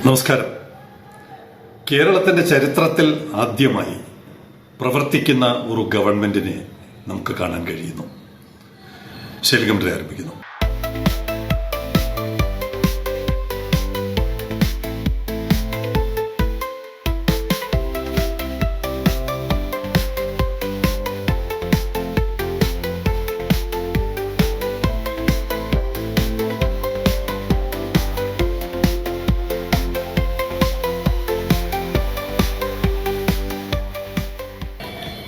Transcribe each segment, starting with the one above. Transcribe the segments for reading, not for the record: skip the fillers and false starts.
നമസ്കാരം. കേരളത്തിന്റെ ചരിത്രത്തിൽ ആദ്യമായി പ്രവർത്തിക്കുന്ന ഒരു ഗവൺമെന്റിനെ നമുക്ക് കാണാൻ കഴിയുന്നു. ശൈലജ ആരംഭിക്കുന്നു.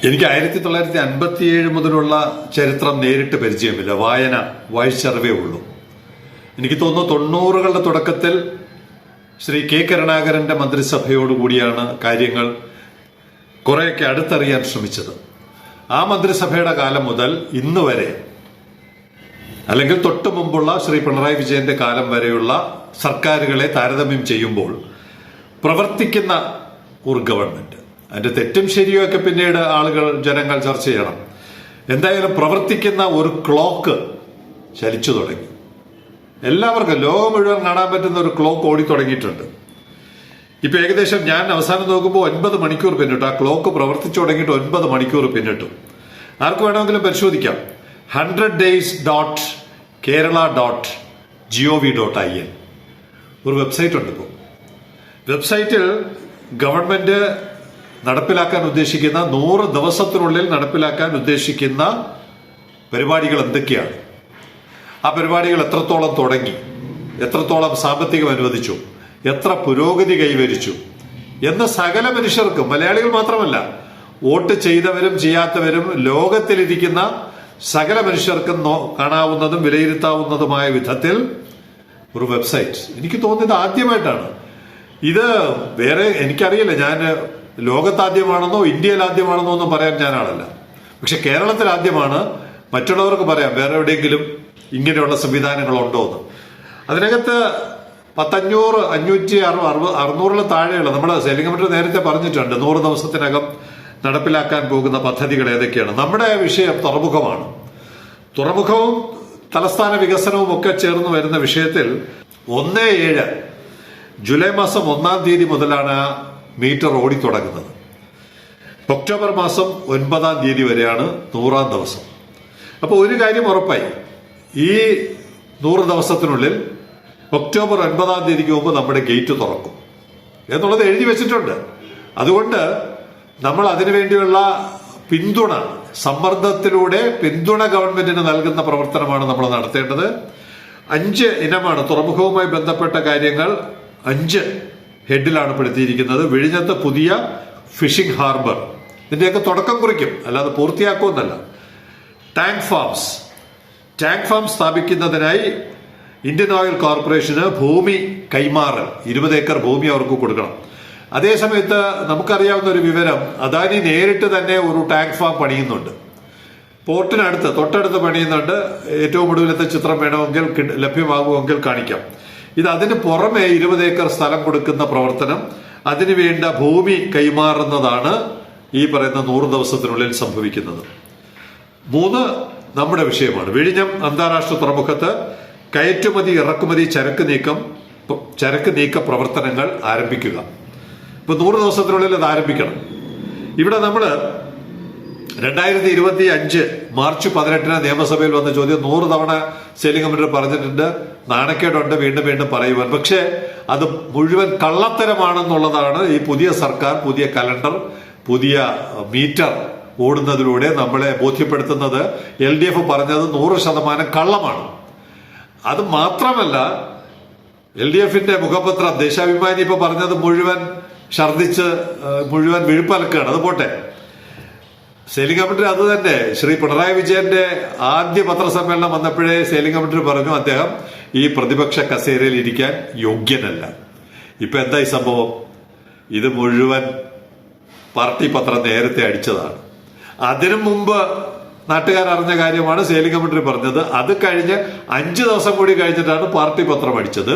എനിക്ക് 1957 മുതലുള്ള ചരിത്രം നേരിട്ട് പരിചയമില്ല. വായിച്ചറിവേ ഉള്ളൂ. എനിക്ക് തോന്നുന്നു 90കളുടെ തുടക്കത്തിൽ ശ്രീ കെ കരുണാകരന്റെ മന്ത്രിസഭയോടുകൂടിയാണ് കാര്യങ്ങൾ കുറെയൊക്കെ അടുത്തറിയാൻ ശ്രമിച്ചത്. ആ മന്ത്രിസഭയുടെ കാലം മുതൽ ഇന്ന് വരെ, അല്ലെങ്കിൽ തൊട്ടു മുമ്പുള്ള ശ്രീ പിണറായി വിജയന്റെ കാലം വരെയുള്ള സർക്കാരുകളെ താരതമ്യം ചെയ്യുമ്പോൾ പ്രവർത്തിക്കുന്ന ഒരു ഗവൺമെന്റ്, അതിന്റെ തെറ്റും ശരിയോ ഒക്കെ പിന്നീട് ജനങ്ങൾ ചർച്ച ചെയ്യണം. എന്തായാലും പ്രവർത്തിക്കുന്ന ഒരു ക്ലോക്ക് ചലിച്ചു തുടങ്ങി. എല്ലാവർക്കും ലോകം മുഴുവൻ കാണാൻ പറ്റുന്ന ഒരു ക്ലോക്ക് ഓടി തുടങ്ങിയിട്ടുണ്ട്. ഇപ്പൊ ഏകദേശം ഞാൻ അവസാനം നോക്കുമ്പോൾ 9 മണിക്കൂർ പിന്നിട്ടു. ആ ക്ലോക്ക് പ്രവർത്തിച്ചു തുടങ്ങിയിട്ട് 9 മണിക്കൂർ പിന്നിട്ടു. ആർക്ക് വേണമെങ്കിലും പരിശോധിക്കാം. 100days.kerala.gov.in ഒരു വെബ്സൈറ്റ് ഉണ്ട്. ഇപ്പോൾ വെബ്സൈറ്റിൽ ഗവൺമെന്റ് നടപ്പിലാക്കാൻ ഉദ്ദേശിക്കുന്ന 100 ദിവസത്തിനുള്ളിൽ നടപ്പിലാക്കാൻ ഉദ്ദേശിക്കുന്ന പരിപാടികൾ എന്തൊക്കെയാണ്, ആ പരിപാടികൾ എത്രത്തോളം തുടങ്ങി, എത്രത്തോളം സാമ്പത്തികം അനുവദിച്ചു, എത്ര പുരോഗതി കൈവരിച്ചു എന്ന് സകല മനുഷ്യർക്കും, മലയാളികൾ മാത്രമല്ല, വോട്ട് ചെയ്തവരും ചെയ്യാത്തവരും ലോകത്തിലിരിക്കുന്ന സകല മനുഷ്യർക്കും കാണാവുന്നതും വിലയിരുത്താവുന്നതുമായ വിധത്തിൽ ഒരു വെബ്സൈറ്റ്. എനിക്ക് തോന്നിയത് ആദ്യമായിട്ടാണ്. ഇത് വേറെ എനിക്കറിയില്ല, ഞാൻ ലോകത്താദ്യമാണെന്നോ ഇന്ത്യയിൽ ആദ്യമാണെന്നോ ഒന്നും പറയാൻ ഞാനാണല്ല. പക്ഷെ കേരളത്തിൽ ആദ്യമാണ്. മറ്റുള്ളവർക്ക് പറയാം വേറെ എവിടെയെങ്കിലും ഇങ്ങനെയുള്ള സംവിധാനങ്ങൾ ഉണ്ടോ എന്ന്. അതിനകത്ത് 500, 560, 600 താഴെയുള്ള, നമ്മുടെ ശൈലജ നേരത്തെ പറഞ്ഞിട്ടുണ്ട് 100 ദിവസത്തിനകം നടപ്പിലാക്കാൻ പോകുന്ന പദ്ധതികൾ ഏതൊക്കെയാണ്. നമ്മുടെ വിഷയം തുറമുഖമാണ്. തുറമുഖവും തലസ്ഥാന വികസനവും ഒക്കെ ചേർന്ന് വരുന്ന വിഷയത്തിൽ 17 ജൂലൈ മാസം 1-ാം തീയതി മുതലാണ് മീറ്റർ ഓടിത്തുടങ്ങുന്നത്. ഒക്ടോബർ മാസം 9-ാം തീയതി വരെയാണ് 100-ാം ദിവസം. അപ്പോൾ ഒരു കാര്യം ഉറപ്പായി, ഈ 100 ദിവസത്തിനുള്ളിൽ ഒക്ടോബർ 9-ാം തീയതിക്ക് മുമ്പ് നമ്മുടെ ഗേറ്റ് തുറക്കും എന്നുള്ളത് എഴുതി വെച്ചിട്ടുണ്ട്. അതുകൊണ്ട് നമ്മൾ അതിനുവേണ്ടിയുള്ള പിന്തുണ, സമ്മർദ്ദത്തിലൂടെ പിന്തുണ ഗവൺമെന്റിന് നൽകുന്ന പ്രവർത്തനമാണ് നമ്മൾ നടത്തേണ്ടത്. 5 ഇനമാണ് തുറമുഖവുമായി ബന്ധപ്പെട്ട കാര്യങ്ങൾ. 5 ഹെഡിലാണ് പെടുത്തിയിരിക്കുന്നത്. വിഴിഞ്ഞത്ത് പുതിയ ഫിഷിംഗ് ഹാർബർ, ഇതിന്റെയൊക്കെ തുടക്കം കുറിക്കും, അല്ലാതെ പൂർത്തിയാക്കുമെന്നല്ല. ടാങ്ക് ഫാം സ്ഥാപിക്കുന്നതിനായി ഇന്ത്യൻ ഓയിൽ കോർപ്പറേഷന് ഭൂമി കൈമാറൽ, 20 ഏക്കർ ഭൂമി അവർക്ക് കൊടുക്കണം. അതേസമയത്ത് നമുക്കറിയാവുന്ന ഒരു വിവരം, അദാനി നേരിട്ട് തന്നെ ഒരു ടാങ്ക് ഫാം പണിയുന്നുണ്ട്. പോർട്ടിനടുത്ത്, തൊട്ടടുത്ത് പണിയുന്നുണ്ട്. ഏറ്റവും ഒടുവിലത്തെ ചിത്രം വേണമെങ്കിൽ ലഭ്യമാകുമെങ്കിൽ കാണിക്കാം. ഇത് അതിന് പുറമെ 20 ഏക്കർ സ്ഥലം കൊടുക്കുന്ന പ്രവർത്തനം, അതിനുവേണ്ട ഭൂമി കൈമാറുന്നതാണ് ഈ പറയുന്ന 100 ദിവസത്തിനുള്ളിൽ സംഭവിക്കുന്നത്. 3 നമ്മുടെ വിഷയമാണ്. വിഴിഞ്ഞം അന്താരാഷ്ട്ര തുറമുഖത്ത് കയറ്റുമതി ഇറക്കുമതി ചരക്ക് നീക്ക പ്രവർത്തനങ്ങൾ ആരംഭിക്കുക. ഇപ്പൊ 100 ദിവസത്തിനുള്ളിൽ അത് ആരംഭിക്കണം. ഇവിടെ നമ്മള് 2025 മാർച്ച് 18 നിയമസഭയിൽ വന്ന ചോദ്യം 100 തവണ ശൈലജ പറഞ്ഞിട്ടുണ്ട്. നാണക്കേടുണ്ട് വീണ്ടും പറയുവാൻ. പക്ഷേ അത് മുഴുവൻ കള്ളത്തരമാണെന്നുള്ളതാണ് ഈ പുതിയ സർക്കാർ, പുതിയ കലണ്ടർ, പുതിയ മീറ്റർ ഓടുന്നതിലൂടെ നമ്മളെ ബോധ്യപ്പെടുത്തുന്നത്. LDF പറഞ്ഞത് 100% കള്ളമാണ്. അത് മാത്രമല്ല, LDFന്റെ മുഖപത്രം ദേശാഭിമാനി ഇപ്പൊ പറഞ്ഞത് മുഴുവൻ ഛർദിച്ച് മുഴുവൻ വിഴുപ്പലക്കാണ്. അത് പോട്ടെ, ശൈലജ അത് തന്നെ. ശ്രീ പിണറായി വിജയന്റെ ആദ്യ പത്രസമ്മേളനം വന്നപ്പോഴേ ശൈലജ പറഞ്ഞു അദ്ദേഹം ഈ പ്രതിപക്ഷ കസേരയിൽ ഇരിക്കാൻ യോഗ്യനല്ല. ഇപ്പൊ എന്താ ഈ സംഭവം? ഇത് മുഴുവൻ പാർട്ടി പത്രം നേരത്തെ അടിച്ചതാണ്. അതിനു മുമ്പ് നാട്ടുകാർ അറിഞ്ഞ കാര്യമാണ് ശൈലജ പറഞ്ഞത്. അത് കഴിഞ്ഞ് 5 ദിവസം കൂടി കഴിഞ്ഞിട്ടാണ് പാർട്ടി പത്രം അടിച്ചത്.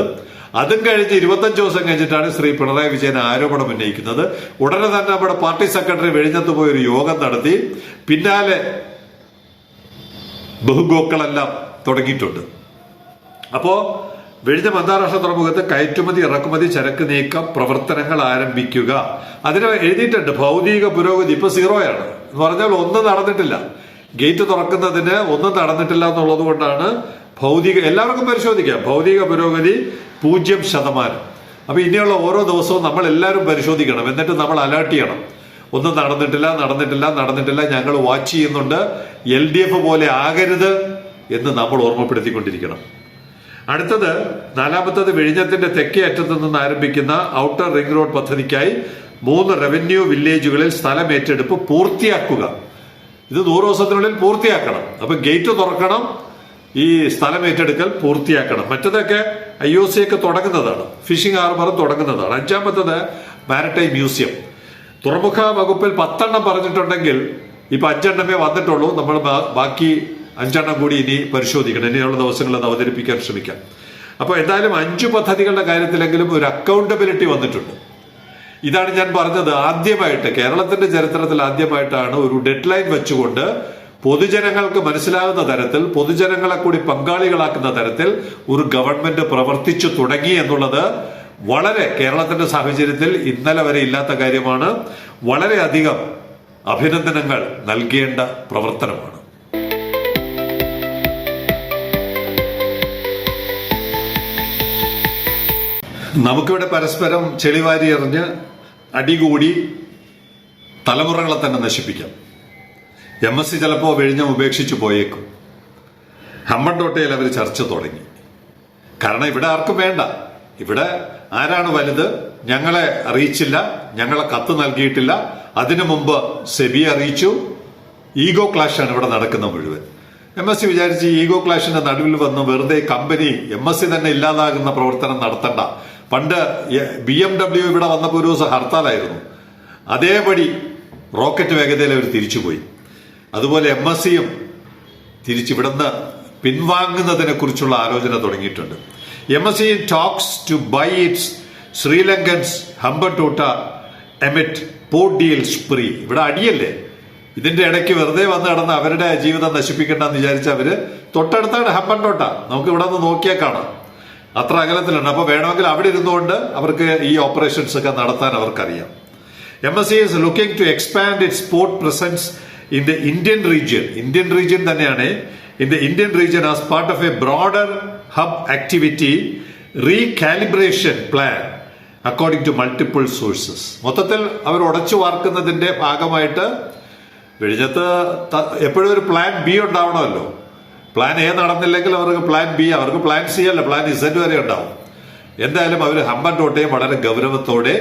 അതും കഴിഞ്ഞ് 25 ദിവസം കഴിഞ്ഞിട്ടാണ് ശ്രീ പിണറായി വിജയൻ ആരോപണം ഉന്നയിക്കുന്നത്. ഉടനെ തന്നെ നമ്മുടെ പാർട്ടി സെക്രട്ടറി വിഴിഞ്ഞത്ത് പോയി ഒരു യോഗം നടത്തി. പിന്നാലെ ബഹുഗോക്കളെല്ലാം തുടങ്ങിയിട്ടുണ്ട്. അപ്പോ വിഴിഞ്ഞം അന്താരാഷ്ട്ര തുറമുഖത്ത് കയറ്റുമതി ഇറക്കുമതി ചരക്ക് നീക്കം പ്രവർത്തനങ്ങൾ ആരംഭിക്കുക. അതിന് എഴുതിയിട്ടുണ്ട് ഭൗതിക പുരോഗതി ഇപ്പൊ സീറോയാണ് എന്ന് പറഞ്ഞാൽ ഒന്നും നടന്നിട്ടില്ല. ഗേറ്റ് തുറക്കുന്നതിന് ഒന്നും നടന്നിട്ടില്ല എന്നുള്ളത് കൊണ്ടാണ് എല്ലാവർക്കും പരിശോധിക്കാം, ഭൗതിക പുരോഗതി 0%. അപ്പൊ ഇനിയുള്ള ഓരോ ദിവസവും നമ്മൾ എല്ലാവരും പരിശോധിക്കണം. എന്നിട്ട് നമ്മൾ അലേർട്ട് ചെയ്യണം. ഒന്നും നടന്നിട്ടില്ല, ഞങ്ങൾ വാച്ച് ചെയ്യുന്നുണ്ട്, LDF പോലെ ആകരുത് എന്ന് നമ്മൾ ഓർമ്മപ്പെടുത്തിക്കൊണ്ടിരിക്കണം. അടുത്തത് 4-ാമത്തത് വിഴിഞ്ഞത്തിന്റെ തെക്കേ അറ്റത്തു നിന്ന് ആരംഭിക്കുന്ന ഔട്ടർ റിംഗ് റോഡ് പദ്ധതിക്കായി 3 റവന്യൂ വില്ലേജുകളിൽ സ്ഥലം ഏറ്റെടുപ്പ് പൂർത്തിയാക്കുക. ഇത് 100 ദിവസത്തിനുള്ളിൽ പൂർത്തിയാക്കണം. അപ്പൊ ഗേറ്റ് തുറക്കണം, ഈ സ്ഥലം ഏറ്റെടുക്കൽ പൂർത്തിയാക്കണം. മറ്റതൊക്കെ IOC ഒക്കെ തുടങ്ങുന്നതാണ്, ഫിഷിംഗ് ഹാർബറും തുടങ്ങുന്നതാണ്. 5-ാമത്തത് മാരിടൈം മ്യൂസിയം. തുറമുഖ വകുപ്പിൽ 10 എണ്ണം പറഞ്ഞിട്ടുണ്ടെങ്കിൽ ഇപ്പൊ 5 എണ്ണമേ വന്നിട്ടുള്ളൂ. നമ്മൾ ബാക്കി 5 എണ്ണം കൂടി ഇനി പരിശോധിക്കണം. ഇനിയുള്ള ദിവസങ്ങളിൽ അത് അവതരിപ്പിക്കാൻ ശ്രമിക്കാം. അപ്പൊ എന്തായാലും 5 പദ്ധതികളുടെ കാര്യത്തിലെങ്കിലും ഒരു അക്കൗണ്ടബിലിറ്റി വന്നിട്ടുണ്ട്. ഇതാണ് ഞാൻ പറഞ്ഞത്, ആദ്യമായിട്ട് കേരളത്തിന്റെ ചരിത്രത്തിൽ ആദ്യമായിട്ടാണ് ഒരു ഡെഡ് ലൈൻ വെച്ചുകൊണ്ട് പൊതുജനങ്ങൾക്ക് മനസ്സിലാകുന്ന തരത്തിൽ, പൊതുജനങ്ങളെ കൂടി പങ്കാളികളാക്കുന്ന തരത്തിൽ ഒരു ഗവൺമെന്റ് പ്രവർത്തിച്ചു തുടങ്ങി എന്നുള്ളത് വളരെ കേരളത്തിന്റെ സാഹചര്യത്തിൽ ഇന്നലെ വരെ ഇല്ലാത്ത കാര്യമാണ്. വളരെയധികം അഭിനന്ദനങ്ങൾ നൽകേണ്ട പ്രവർത്തനമാണ്. നമുക്കിവിടെ പരസ്പരം ചെളിവാരി എറിഞ്ഞ് അടികൂടി തലമുറകളെ തന്നെ നശിപ്പിക്കാം. MSc ചിലപ്പോൾ വിഴിഞ്ഞം ഉപേക്ഷിച്ചു പോയേക്കും. ഹമ്പൻതോട്ടയിൽ അവർ ചർച്ച തുടങ്ങി. കാരണം ഇവിടെ ആർക്കും വേണ്ട. ഇവിടെ ആരാണ് വലുത്? ഞങ്ങളെ അറിയിച്ചില്ല, ഞങ്ങളെ കത്ത് നൽകിയിട്ടില്ല, അതിനു മുമ്പ് സെബി അറിയിച്ചു. ഈഗോ ക്ലാഷാണ് ഇവിടെ നടക്കുന്ന മുഴുവൻ. MSc വിചാരിച്ച് ഈഗോ ക്ലാഷിന്റെ നടുവിൽ വന്ന് വെറുതെ കമ്പനി MSc തന്നെ ഇല്ലാതാകുന്ന പ്രവർത്തനം നടത്തണ്ട. പണ്ട് BMW ഇവിടെ വന്നപ്പോൾ ഒരു ദിവസം ഹർത്താലായിരുന്നു. അതേപടി റോക്കറ്റ് വേഗതയിൽ അവർ തിരിച്ചുപോയി. അതുപോലെ MScയും തിരിച്ചിവിടുന്ന് പിൻവാങ്ങുന്നതിനെ കുറിച്ചുള്ള ആലോചന തുടങ്ങിയിട്ടുണ്ട്. MSc talks to buy it's Sri Lankans Hambantota amid port deal spree. ഇവിടെ അടിയല്ലേ, ഇതിന്റെ ഇടയ്ക്ക് വെറുതെ വന്ന് കിടന്ന് അവരുടെ ജീവിതം നശിപ്പിക്കണ്ടെന്ന് വിചാരിച്ച അവര് തൊട്ടടുത്താണ് ഹമ്പൻതോട്ട. നമുക്ക് ഇവിടെ നിന്ന് നോക്കിയാൽ കാണാം, അത്ര അകലത്തിലുണ്ട്. അപ്പൊ വേണമെങ്കിൽ അവിടെ ഇരുന്നുകൊണ്ട് അവർക്ക് ഈ ഓപ്പറേഷൻസ് ഒക്കെ നടത്താൻ അവർക്കറിയാം. MSc is looking to expand its port presence in the Indian region തന്നെയാണ്. In the Indian region as part of a broader hub activity recalibration plan according to multiple sources. മൊത്തത്തിൽ അവർ ഉടച്ചു വാർക്കുന്നതിന്റെ ഭാഗമായിട്ട് വിഴിഞ്ഞത്ത് എപ്പോഴും ഒരു പ്ലാൻ B ഉണ്ടാവണമല്ലോ. പ്ലാൻ A നടന്നില്ലെങ്കിൽ അവർക്ക് plan B, അവർക്ക് പ്ലാൻ C അല്ല, പ്ലാൻ Z വരെ ഉണ്ടാവും. എന്തായാലും അവർ ഹമ്പൻതോട്ടയെ വളരെ ഗൗരവത്തോടെ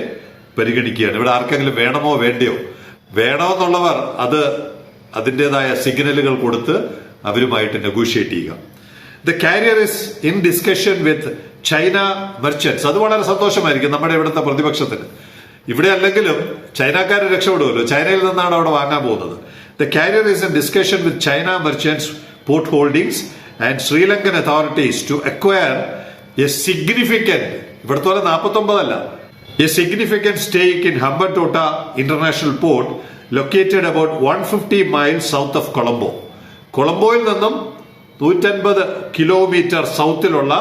പരിഗണിക്കുകയാണ്. ഇവിടെ ആർക്കെങ്കിലും വേണമോ വേണ്ടയോ, വേണമെന്നുള്ളവർ അത് അതിൻ്റെതായ സിഗ്നലുകൾ കൊടുത്ത് അവരുമായിട്ട് നെഗോഷിയേറ്റ് ചെയ്യുക. The carrier is in discussion with China merchants. അത് വളരെ സന്തോഷമായിരിക്കും നമ്മുടെ ഇവിടുത്തെ പ്രതിപക്ഷത്തിന്. ഇവിടെ അല്ലെങ്കിലും ചൈനക്കാരെ രക്ഷപ്പെടുമല്ലോ, ചൈനയിൽ നിന്നാണ് അവിടെ വാങ്ങാൻ പോകുന്നത്. The carrier is in discussion with China merchants port holdings and Sri Lankan authorities to acquire a significant, ഇവിടത്തോലെ 49 അല്ല, a significant stake in Hambantota International Port located about 150 miles south of Colombo. കൊളംബോയിൽ നിന്നും 150 കിലോമീറ്റർ സൗത്തിലുള്ള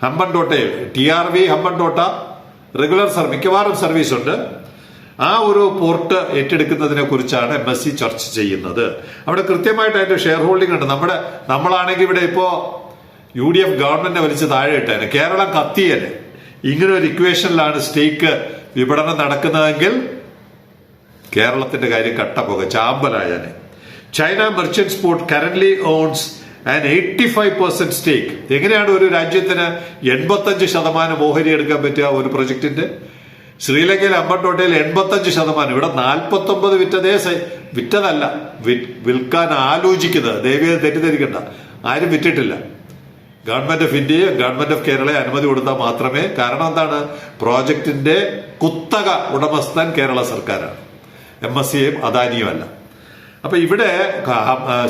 ഹമ്പൻതോട്ടയിൽ TRV ഹമ്പൻതോട്ട റെഗുലർ മിക്കവാറും service ഉണ്ട്. ആ ഒരു port ഏറ്റെടുക്കുന്നതിനെ കുറിച്ചാണ് MSc ചർച്ച ചെയ്യുന്നത്. അവിടെ കൃത്യമായിട്ട് അതിന്റെ ഷെയർ ഹോൾഡിംഗ് ഉണ്ട്. നമ്മളാണെങ്കിൽ ഇവിടെ ഇപ്പോ UDF ഗവൺമെന്റിനെ വലിച്ച് താഴെ ഇട്ടേനെ, കേരളം കത്തിയേനെ. ഇങ്ങനെ ഒരു ഇക്വേഷനിലാണ് സ്റ്റേക്ക് വിപണനം നടക്കുന്നതെങ്കിൽ കേരളത്തിന്റെ കാര്യം കട്ടപ്പോക ചാമ്പലായാനെ. China merchants port currently owns an 85% stake. എങ്ങനെയാണ് ഒരു രാജ്യത്തിന് 85% ഓഹരി എടുക്കാൻ പറ്റുക ഒരു പ്രൊജക്ടിന്റെ? ശ്രീലങ്കയിൽ ഹമ്പൻതോട്ടയിൽ 85%, ഇവിടെ 49 വിറ്റതല്ല, വിൽക്കാൻ ആലോചിക്കുന്നത്. ദയവേത് തെറ്റിദ്ധരിക്കണ്ട, ആരും വിറ്റിട്ടില്ല. ഗവൺമെന്റ് ഓഫ് ഇന്ത്യയും ഗവൺമെന്റ് ഓഫ് കേരളയെ അനുമതി കൊടുത്താൽ മാത്രമേ. കാരണം എന്താണ്? പ്രോജക്ടിന്റെ കുത്തക ഉടമസ്ഥൻ കേരള സർക്കാരാണ്, MScയും അദാനിയുമല്ല. അപ്പൊ ഇവിടെ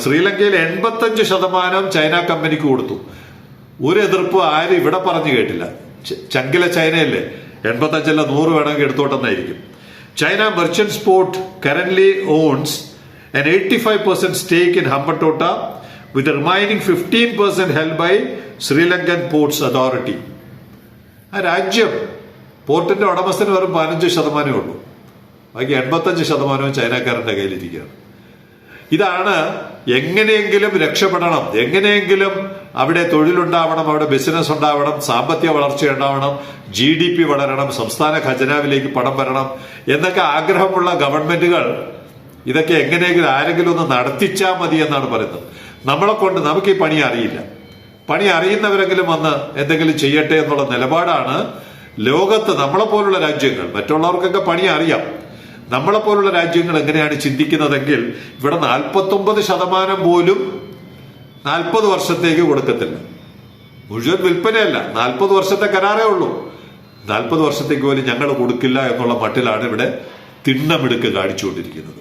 ശ്രീലങ്കയിൽ 85% ചൈന കമ്പനിക്ക് കൊടുത്തു. ഒരു എതിർപ്പ് ആരും ഇവിടെ പറഞ്ഞു കേട്ടില്ല. ചങ്കിലെ ചൈനയല്ലേ, 85 100 വേണമെങ്കിൽ എടുത്തോട്ടെന്നായിരിക്കും. China merchants port currently owns an 85% stake in Hambantota with the remaining 15% held by Sri Lankan Ports Authority. ആ രാജ്യം പോർട്ടിന്റെ ഉടമസ്ഥന് വെറും 15% ഉള്ളൂ. ബാക്കി 85% ചൈനക്കാരന്റെ കയ്യിലിരിക്കുകയാണ്. ഇതാണ് എങ്ങനെയെങ്കിലും രക്ഷപ്പെടണം, എങ്ങനെയെങ്കിലും അവിടെ തൊഴിലുണ്ടാവണം, അവിടെ ബിസിനസ് ഉണ്ടാവണം, സാമ്പത്തിക വളർച്ച ഉണ്ടാവണം, GDP വളരണം, സംസ്ഥാന ഖജനാവിലേക്ക് പണം വരണം എന്നൊക്കെ ആഗ്രഹമുള്ള ഗവൺമെന്റുകൾ ഇതൊക്കെ എങ്ങനെയെങ്കിലും ആരെങ്കിലും ഒന്ന് നടത്തിച്ചാൽ മതി എന്നാണ് പറയുന്നത്. നമ്മളെ കൊണ്ട് നമുക്ക് ഈ പണി അറിയില്ല, പണി അറിയുന്നവരെങ്കിലും വന്ന് എന്തെങ്കിലും ചെയ്യട്ടെ എന്നുള്ള നിലപാടാണ് ലോകത്ത് നമ്മളെപ്പോലുള്ള രാജ്യങ്ങൾ. മറ്റുള്ളവർക്കൊക്കെ പണി അറിയാം. നമ്മളെപ്പോലുള്ള രാജ്യങ്ങൾ എങ്ങനെയാണ് ചിന്തിക്കുന്നതെങ്കിൽ ഇവിടെ 49% പോലും 40 വർഷത്തേക്ക് കൊടുക്കത്തില്ല. മുഴുവൻ വിൽപ്പനയല്ല, 40 വർഷത്തെ കരാറേ ഉള്ളൂ. 40 വർഷത്തേക്ക് പോലും ഞങ്ങൾ കൊടുക്കില്ല എന്നുള്ള മട്ടിലാണ് ഇവിടെ തിണ്ണമെടുക്ക് കാണിച്ചുകൊണ്ടിരിക്കുന്നത്.